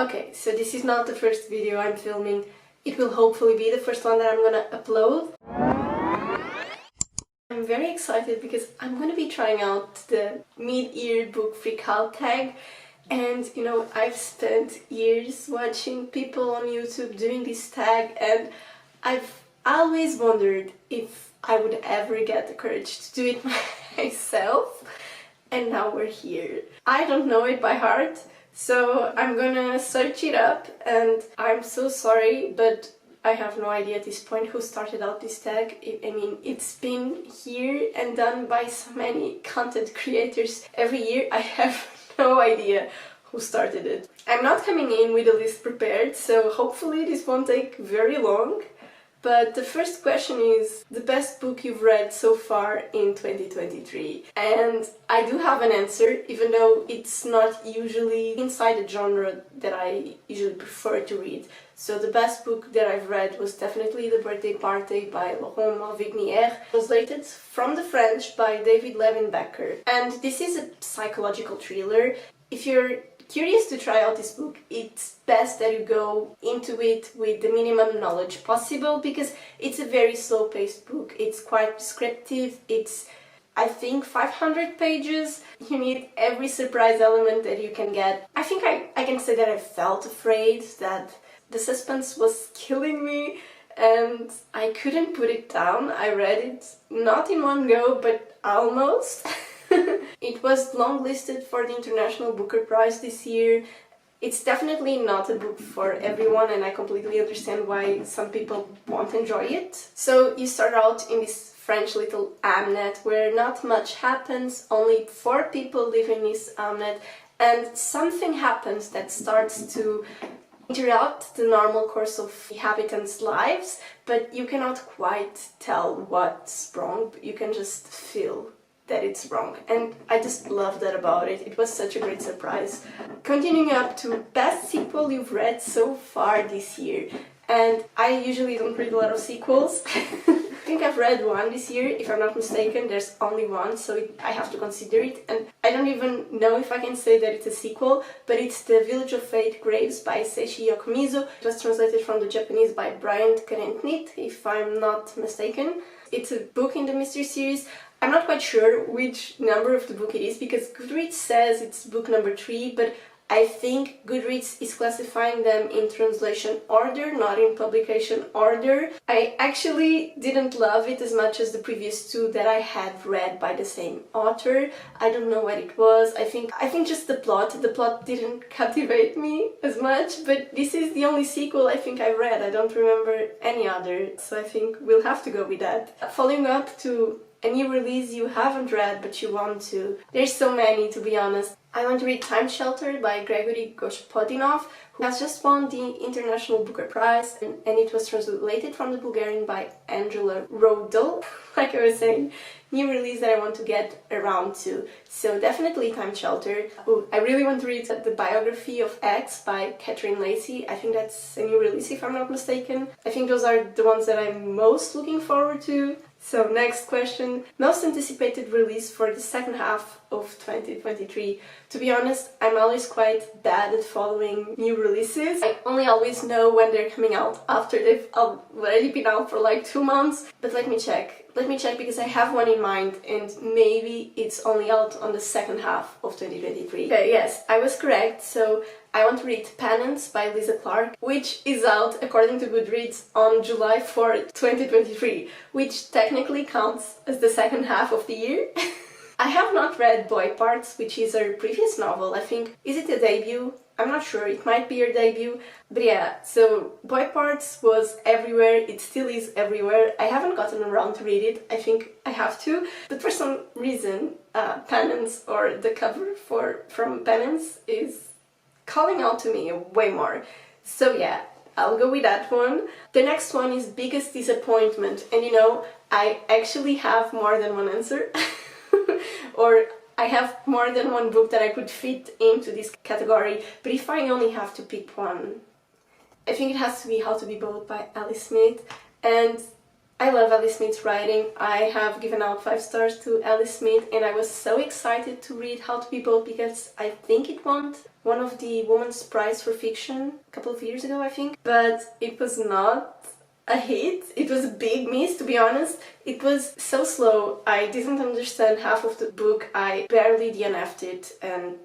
Okay, so this is not the first video I'm filming. It will hopefully be the first one that I'm gonna upload. I'm very excited because I'm gonna be trying out the mid-year book freak-out tag. And you know, I've spent years watching people on YouTube doing this tag, and I've always wondered if I would ever get the courage to do it myself. And now we're here. I don't know it by heart, so I'm gonna search it up, and I'm so sorry, but I have no idea at this point who started out this tag. I mean, it's been here and done by so many content creators every year. I have no idea who started it. I'm not coming in with a list prepared, so hopefully this won't take very long. But the first question is the best book you've read so far in 2023. And I do have an answer, even though it's not usually inside the genre that I usually prefer to read. So the best book that I've read was definitely The Birthday Party by Laurent Malvignier, translated from the French by David Levin Becker. And this is a psychological thriller. If you're curious to try out this book, it's best that you go into it with the minimum knowledge possible, because it's a very slow-paced book. It's quite descriptive. It's, I think, 500 pages. You need every surprise element that you can get. I think I can say that I felt afraid, that the suspense was killing me, and I couldn't put it down. I read it not in one go, but almost. It was longlisted for the International Booker Prize this year. It's definitely not a book for everyone, and I completely understand why some people won't enjoy it. So you start out in this French little hamlet where not much happens, only 4 people live in this hamlet, and something happens that starts to interrupt the normal course of the inhabitants' lives, but you cannot quite tell what's wrong. You can just feel that it's wrong, and I just love that about it. It was such a great surprise. Continuing up to best sequel you've read so far this year, and I usually don't read a lot of sequels. I think I've read one this year, if I'm not mistaken. There's only one, so I have to consider it, and I don't even know if I can say that it's a sequel, but it's The Village of Fate Graves by Seishi Yokomizo. It was translated from the Japanese by Brian Karentnit, if I'm not mistaken. It's a book in the mystery series. I'm not quite sure which number of the book it is, because Goodreads says it's book number 3, but I think Goodreads is classifying them in translation order, not in publication order. I actually didn't love it as much as the previous 2 that I had read by the same author. I don't know what it was. I think just the plot didn't captivate me as much, but this is the only sequel I think I read. I don't remember any other, so I think we'll have to go with that. Following up to a new release you haven't read but you want to. There's so many, to be honest. I want to read Time Shelter by Gregory Gospodinov, who has just won the International Booker Prize, and it was translated from the Bulgarian by Angela Rodel. Like I was saying, new release that I want to get around to. So definitely Time Shelter. Ooh, I really want to read The Biography of X by Catherine Lacey. I think that's a new release if I'm not mistaken. I think those are the ones that I'm most looking forward to. So next question, most anticipated release for the second half of 2023. To be honest, I'm always quite bad at following new releases. I only always know when they're coming out after they've already been out for like 2 months. But let me check because I have one in mind, and maybe it's only out on the second half of 2023. Okay, yes, I was correct. So I want to read Penance by Lisa Clark, which is out, according to Goodreads, on July 4th, 2023, which technically counts as the second half of the year. I have not read Boy Parts, which is her previous novel. I think, is it a debut? I'm not sure, it might be her debut. But yeah, so Boy Parts was everywhere, it still is everywhere. I haven't gotten around to read it, I think I have to. But for some reason, Penance, or the cover from Penance, is calling out to me way more. So yeah, I'll go with that one. The next one is Biggest Disappointment, and you know, I actually have more than one answer. Or I have more than one book that I could fit into this category, but if I only have to pick one, I think it has to be How to Be Bold by Alice Smith. And I love Ellie Smith's writing. I have given out 5 stars to Ellie Smith, and I was so excited to read How to Be Bold because I think it won one of the Women's Prize for Fiction a couple of years ago, I think. But it was not a hit. It was a big miss, to be honest. It was so slow. I didn't understand half of the book. I barely DNF'd it, and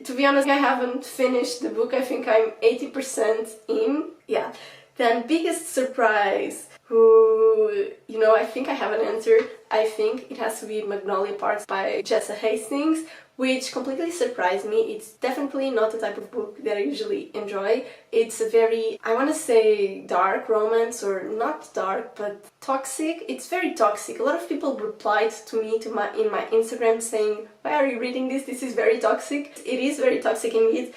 to be honest, I haven't finished the book. I think I'm 80% in. Yeah. Then biggest surprise, I think I have an answer. I think it has to be Magnolia Parks by Jessa Hastings, which completely surprised me. It's definitely not the type of book that I usually enjoy. It's a very, I want to say dark romance, or not dark, but toxic. It's very toxic. A lot of people replied to me in my Instagram saying, why are you reading this? This is very toxic. It is very toxic indeed.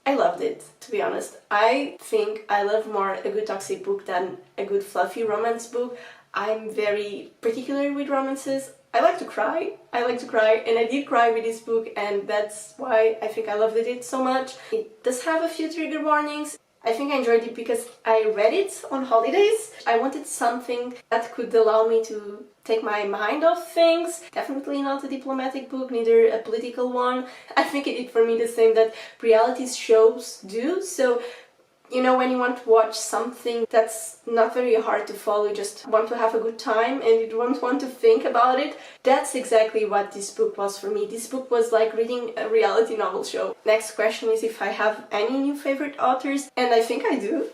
I loved it, to be honest. I think I love more a good toxic book than a good fluffy romance book. I'm very particular with romances. I like to cry, and I did cry with this book, and that's why I think I loved it so much. It does have a few trigger warnings. I think I enjoyed it because I read it on holidays. I wanted something that could allow me to take my mind off things. Definitely not a diplomatic book, neither a political one. I think it did for me the same that reality shows do. So, when you want to watch something that's not very hard to follow, you just want to have a good time and you don't want to think about it, that's exactly what this book was for me. This book was like reading a reality novel show. Next question is if I have any new favorite authors, and I think I do.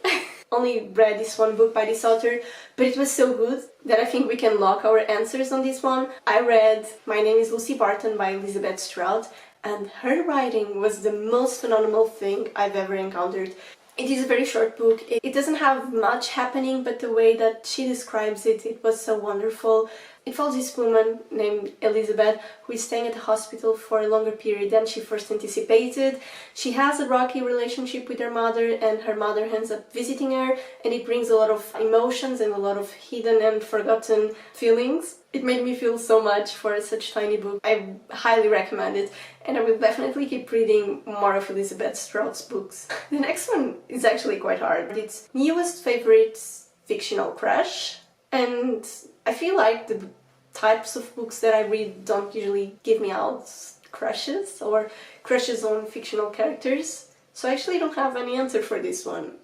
Only read this one book by this author, but it was so good that I think we can lock our answers on this one. I read My Name is Lucy Barton by Elizabeth Strout, and her writing was the most phenomenal thing I've ever encountered. It is a very short book. It doesn't have much happening, but the way that she describes it, it was so wonderful. It follows this woman named Elizabeth who is staying at the hospital for a longer period than she first anticipated. She has a rocky relationship with her mother, and her mother ends up visiting her, and it brings a lot of emotions and a lot of hidden and forgotten feelings. It made me feel so much for such a tiny book. I highly recommend it, and I will definitely keep reading more of Elizabeth Strout's books. The next one is actually quite hard. It's newest favorite fictional crush, and I feel like the types of books that I read don't usually give me out crushes or crushes on fictional characters, so I actually don't have any answer for this one.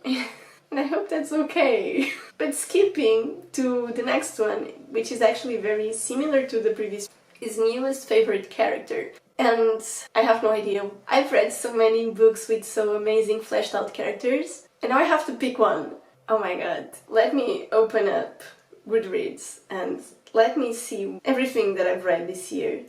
And I hope that's okay. But skipping to the next one, which is actually very similar to the previous, is newest favorite character. And I have no idea. I've read so many books with so amazing fleshed out characters, and now I have to pick one. Oh my god. Let me open up Goodreads and let me see everything that I've read this year.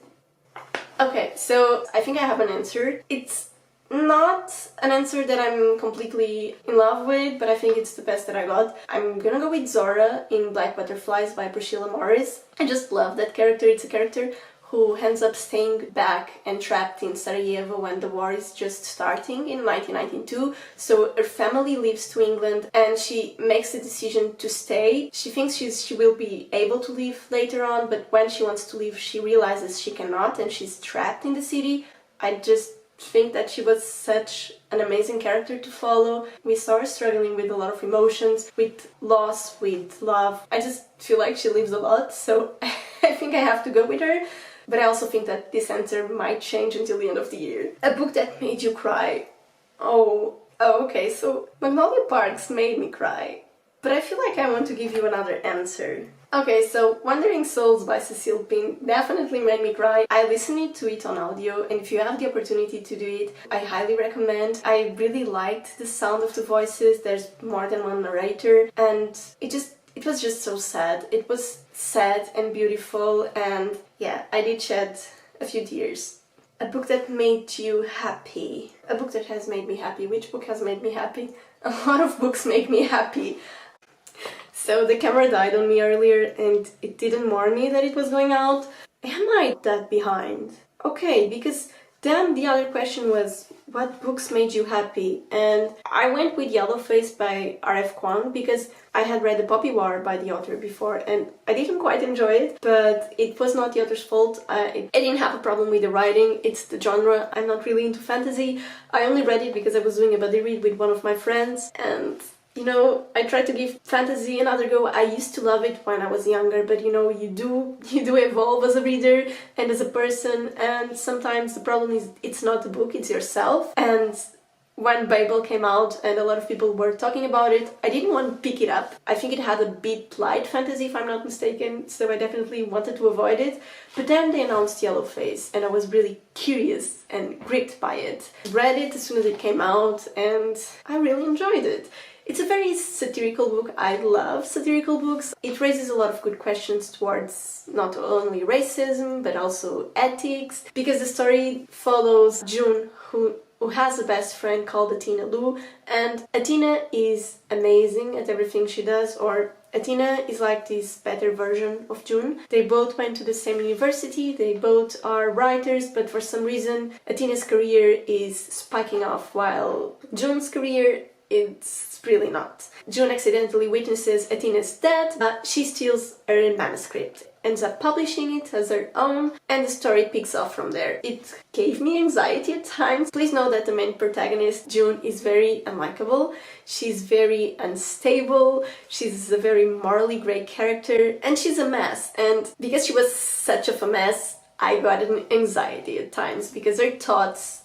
Okay, so I think I have an answer. It's not an answer that I'm completely in love with, but I think it's the best that I got. I'm gonna go with Zora in Black Butterflies by Priscilla Morris. I just love that character. It's a character who ends up staying back and trapped in Sarajevo when the war is just starting in 1992. So her family leaves to England and she makes the decision to stay. She thinks she will be able to leave later on, but when she wants to leave she realizes she cannot and she's trapped in the city. I just think that she was such an amazing character to follow. We saw her struggling with a lot of emotions, with loss, with love. I just feel like she lives a lot, so I think I have to go with her. But I also think that this answer might change until the end of the year. A book that made you cry. Oh, okay, so Magnolia Parks made me cry. But I feel like I want to give you another answer. Okay, so Wandering Souls by Cecile Pin definitely made me cry. I listened to it on audio, and if you have the opportunity to do it, I highly recommend. I really liked the sound of the voices. There's more than one narrator, and it was just so sad. It was sad and beautiful, and yeah, I did shed a few tears. A book that made you happy. A book that has made me happy. Which book has made me happy? A lot of books make me happy. So the camera died on me earlier and it didn't warn me that it was going out. Am I that behind? Okay, because then the other question was, what books made you happy? And I went with Yellowface by R.F. Kuang because I had read The Poppy War by the author before and I didn't quite enjoy it, but it was not the author's fault. I didn't have a problem with the writing, it's the genre. I'm not really into fantasy. I only read it because I was doing a buddy read with one of my friends, and You know, I try to give fantasy another go. I used to love it when I was younger, but you know, you do evolve as a reader and as a person, and sometimes the problem is it's not the book, it's yourself. And when Babel came out and a lot of people were talking about it, I didn't want to pick it up. I think it had a bit light fantasy, if I'm not mistaken, so I definitely wanted to avoid it. But then they announced Yellowface, and I was really curious and gripped by it. Read it as soon as it came out, and I really enjoyed it. It's a very satirical book. I love satirical books. It raises a lot of good questions towards not only racism, but also ethics, because the story follows June, who has a best friend called Athena Lou, and Athena is amazing at everything she does, or Athena is like this better version of June. They both went to the same university, they both are writers, but for some reason Athena's career is spiking off while June's career it's really not. June accidentally witnesses Athena's death, she steals her manuscript, ends up publishing it as her own, and the story picks off from there. It gave me anxiety at times. Please know that the main protagonist, June, is very unlikable. She's very unstable, she's a very morally grey character, and she's a mess. And because she was such of a mess, I got an anxiety at times, because her thoughts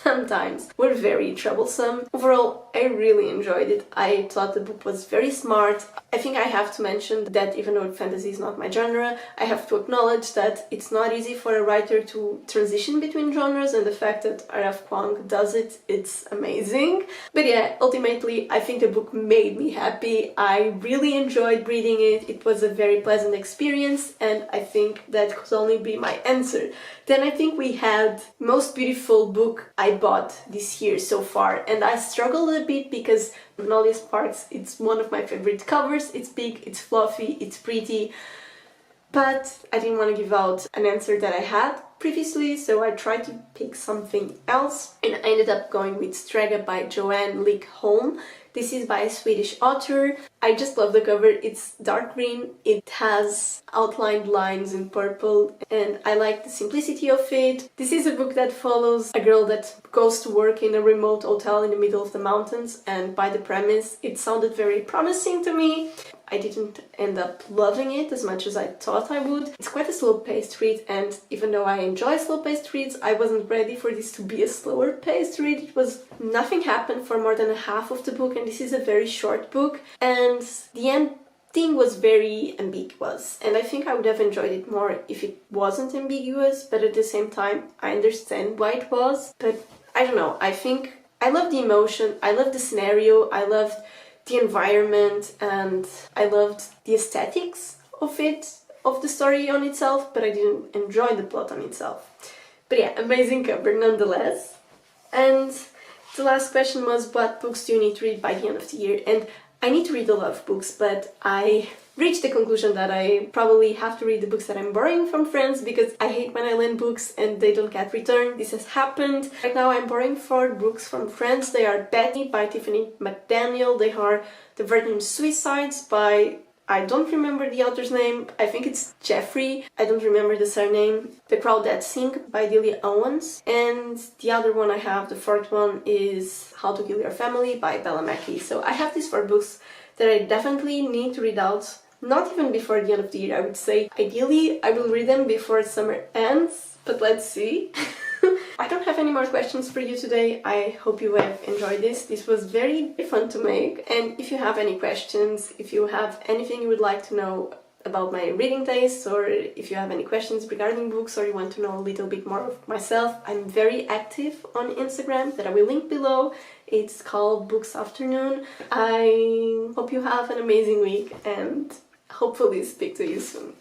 sometimes were very troublesome. Overall, I really enjoyed it. I thought the book was very smart. I think I have to mention that even though fantasy is not my genre, I have to acknowledge that it's not easy for a writer to transition between genres, and the fact that R.F. Kuang does it, it's amazing. But yeah, ultimately, I think the book made me happy. I really enjoyed reading it. It was a very pleasant experience, and I think that could only be my answer. Then I think we had most beautiful book I bought this year so far, and I struggled a bit because Magnolia Sparks, it's one of my favorite covers. It's big, it's fluffy, it's pretty, but I didn't want to give out an answer that I had previously, so I tried to pick something else, and I ended up going with Strega by Joanne Lick Holm. This is by a Swedish author. I just love the cover. It's dark green, it has outlined lines in purple, and I like the simplicity of it. This is a book that follows a girl that goes to work in a remote hotel in the middle of the mountains, and by the premise, it sounded very promising to me. I didn't end up loving it as much as I thought I would. It's quite a slow-paced read, and even though I enjoy slow-paced reads, I wasn't ready for this to be a slower-paced read. It was nothing happened for more than a half of the book, and this is a very short book, and the ending was very ambiguous, and I think I would have enjoyed it more if it wasn't ambiguous, but at the same time I understand why it was. But I don't know, I think I love the emotion, I love the scenario, I loved the environment, and I loved the aesthetics of it, of the story on itself, but I didn't enjoy the plot on itself. But yeah, amazing cover nonetheless. And the last question was, what books do you need to read by the end of the year? And I need to read a lot of books, but I reached the conclusion that I probably have to read the books that I'm borrowing from friends, because I hate when I lend books and they don't get returned. This has happened. Right now I'm borrowing 4 books from friends. They are Betty by Tiffany McDaniel, they are The Virgin Suicides by, I don't remember the author's name, I think it's Jeffrey, I don't remember the surname, The Crawdads Sing by Delia Owens, and the other one I have, the 4th one, is How to Kill Your Family by Bella Mackie. So I have these 4 books that I definitely need to read out, not even before the end of the year, I would say. Ideally, I will read them before summer ends, but let's see. I don't have any more questions for you today. I hope you have enjoyed this. This was very fun to make, and if you have any questions, if you have anything you would like to know about my reading tastes, or if you have any questions regarding books, or you want to know a little bit more of myself, I'm very active on Instagram that I will link below. It's called Books Afternoon. I hope you have an amazing week, and hopefully speak to you soon.